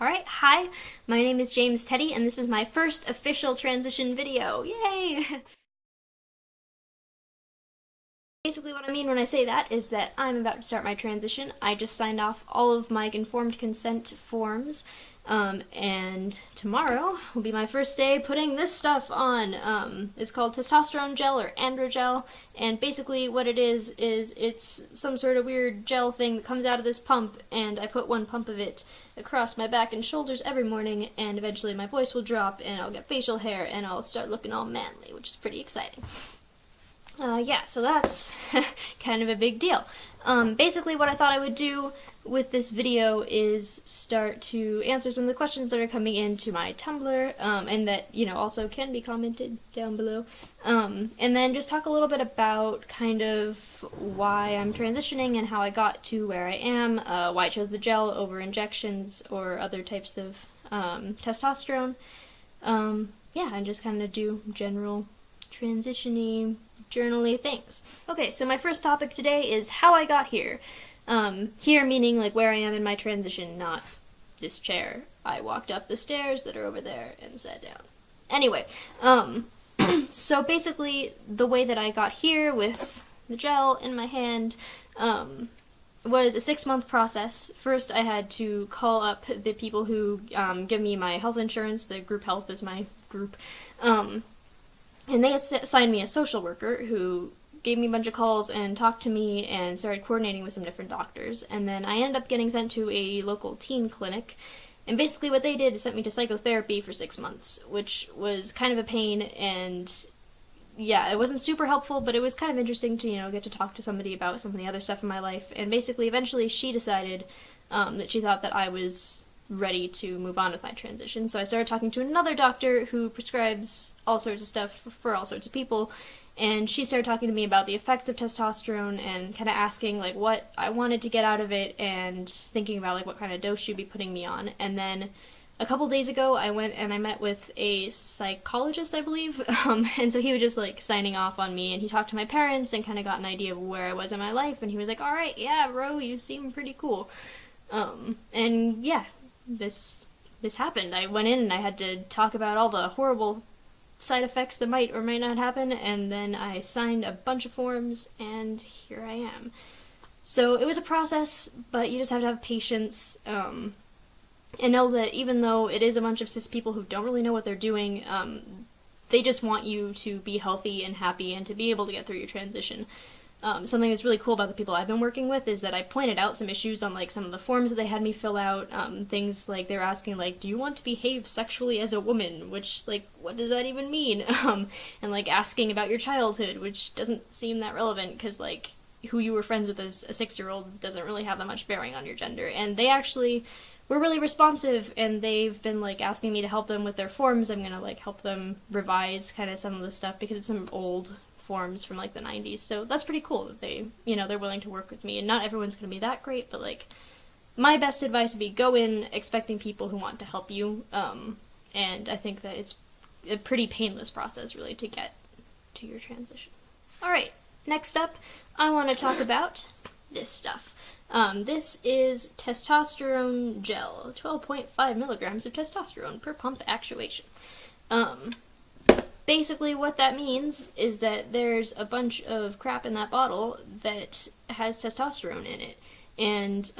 Alright, hi, my name is James Teddy, and this is my first official transition video. Yay! Basically what I mean when I say that is that I'm about to start my transition. I just signed off all of my informed consent forms, and tomorrow will be my first day putting this stuff on. It's called testosterone gel or androgel, and basically what it is it's some sort of weird gel thing that comes out of this pump, and I put one pump of it across my back and shoulders every morning, and eventually my voice will drop, and I'll get facial hair, and I'll start looking all manly, which is pretty exciting. Yeah, so that's kind of a big deal. Basically what I thought I would do with this video is start to answer some of the questions that are coming into my Tumblr, and that, also can be commented down below. And then just talk a little bit about kind of why I'm transitioning and how I got to where I am, why I chose the gel over injections or other types of testosterone. Yeah, and just kind of do general transition-y, journal-y things. Okay, so my first topic today is how I got here. Here meaning like where I am in my transition, not this chair. I walked up the stairs that are over there and sat down. Anyway, so basically the way that I got here with the gel in my hand, was a 6-month process. First I had to call up the people who give me my health insurance. The group health is my group. And they assigned me a social worker who gave me a bunch of calls and talked to me and started coordinating with some different doctors. And then I ended up getting sent to a local teen clinic. And basically what they did is sent me to psychotherapy for 6 months, which was kind of a pain, and yeah, it wasn't super helpful, but it was kind of interesting to, get to talk to somebody about some of the other stuff in my life. And basically, eventually she decided that she thought that I was ready to move on with my transition. So I started talking to another doctor who prescribes all sorts of stuff for all sorts of people, and she started talking to me about the effects of testosterone and kind of asking like what I wanted to get out of it and thinking about like what kind of dose she'd be putting me on. And then a couple days ago I went and I met with a psychologist, I believe, and so he was just like signing off on me, and he talked to my parents and kind of got an idea of where I was in my life, and he was like, alright, yeah bro, you seem pretty cool. And yeah, this happened. I went in and I had to talk about all the horrible side effects that might or might not happen, and then I signed a bunch of forms, and here I am. So it was a process, but you just have to have patience, and know that even though it is a bunch of cis people who don't really know what they're doing, they just want you to be healthy and happy and to be able to get through your transition. Something that's really cool about the people I've been working with is that I pointed out some issues on like some of the forms that they had me fill out, things like they were asking like, do you want to behave sexually as a woman, which like, what does that even mean? And like asking about your childhood, which doesn't seem that relevant because like who you were friends with as a 6-year-old doesn't really have that much bearing on your gender. And they actually were really responsive, and they've been like asking me to help them with their forms. I'm gonna like help them revise kind of some of the stuff because it's some old forms from like the 90s, so that's pretty cool that they, they're willing to work with me. And not everyone's gonna be that great, but like my best advice would be go in expecting people who want to help you, and I think that it's a pretty painless process really to get to your transition. Alright, next up I want to talk about this stuff. This is testosterone gel, 12.5 milligrams of testosterone per pump actuation. Basically what that means is that there's a bunch of crap in that bottle that has testosterone in it, and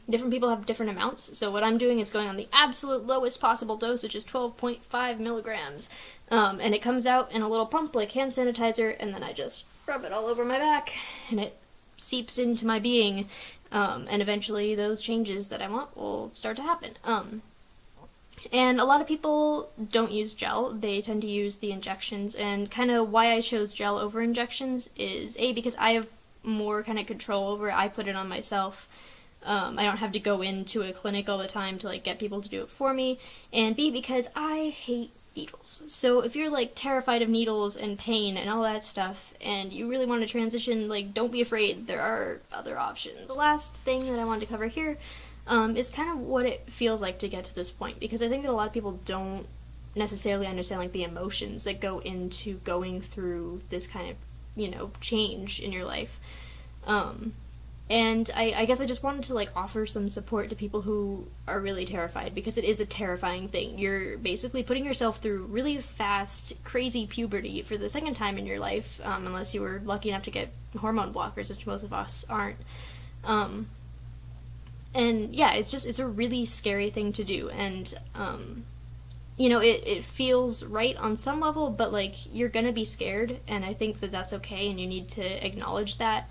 different people have different amounts. So what I'm doing is going on the absolute lowest possible dose, which is 12.5 milligrams, and it comes out in a little pump like hand sanitizer, and then I just rub it all over my back, and it seeps into my being, and eventually those changes that I want will start to happen. And a lot of people don't use gel, they tend to use the injections, and kind of why I chose gel over injections is A, because I have more kind of control over it, I put it on myself, I don't have to go into a clinic all the time to like get people to do it for me, and B, because I hate needles. So if you're like terrified of needles and pain and all that stuff, and you really want to transition, like don't be afraid, there are other options. The last thing that I wanted to cover here is kind of what it feels like to get to this point, because I think that a lot of people don't necessarily understand like the emotions that go into going through this kind of, change in your life. And I guess I just wanted to like offer some support to people who are really terrified, because it is a terrifying thing. You're basically putting yourself through really fast, crazy puberty for the second time in your life, unless you were lucky enough to get hormone blockers, which most of us aren't. And yeah, it's a really scary thing to do, and you know, it feels right on some level, but like, you're gonna be scared, and I think that that's okay, and you need to acknowledge that.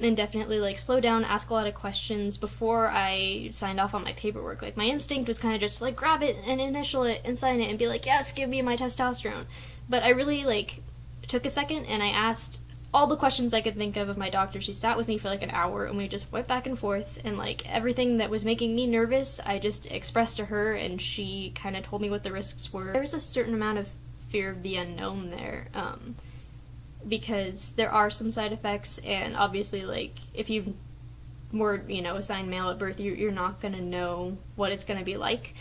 And definitely like slow down, ask a lot of questions. Before I signed off on my paperwork, like my instinct was kind of just like grab it and initial it and sign it and be like, yes, give me my testosterone. But I really like took a second and I asked all the questions I could think of my doctor. She sat with me for like an hour and we just went back and forth, and like everything that was making me nervous I just expressed to her, and she kind of told me what the risks were. There was a certain amount of fear of the unknown there, because there are some side effects, and obviously like if you were, you know, assigned male at birth, you're not gonna know what it's gonna be like,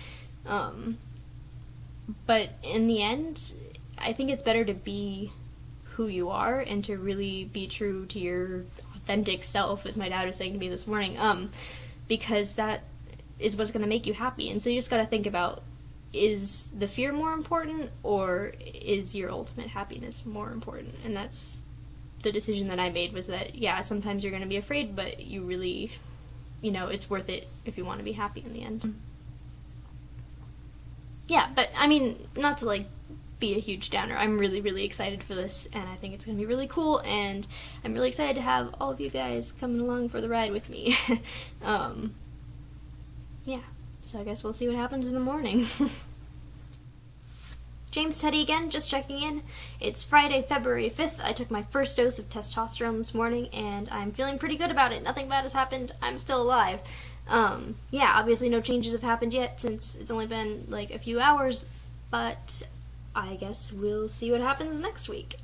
but in the end I think it's better to be who you are and to really be true to your authentic self, as my dad was saying to me this morning, because that is what's going to make you happy. And so you just got to think about, is the fear more important, or is your ultimate happiness more important? And that's the decision that I made, was that, yeah, sometimes you're going to be afraid, but you really, you know, it's worth it if you want to be happy in the end. Yeah, but I mean, not to like be a huge downer. I'm really, really excited for this, and I think it's going to be really cool, and I'm really excited to have all of you guys coming along for the ride with me. Yeah, so I guess we'll see what happens in the morning. James Teddy again, just checking in. It's Friday, February 5th. I took my first dose of testosterone this morning, and I'm feeling pretty good about it. Nothing bad has happened. I'm still alive. Yeah, obviously no changes have happened yet, since it's only been like a few hours, but I guess we'll see what happens next week.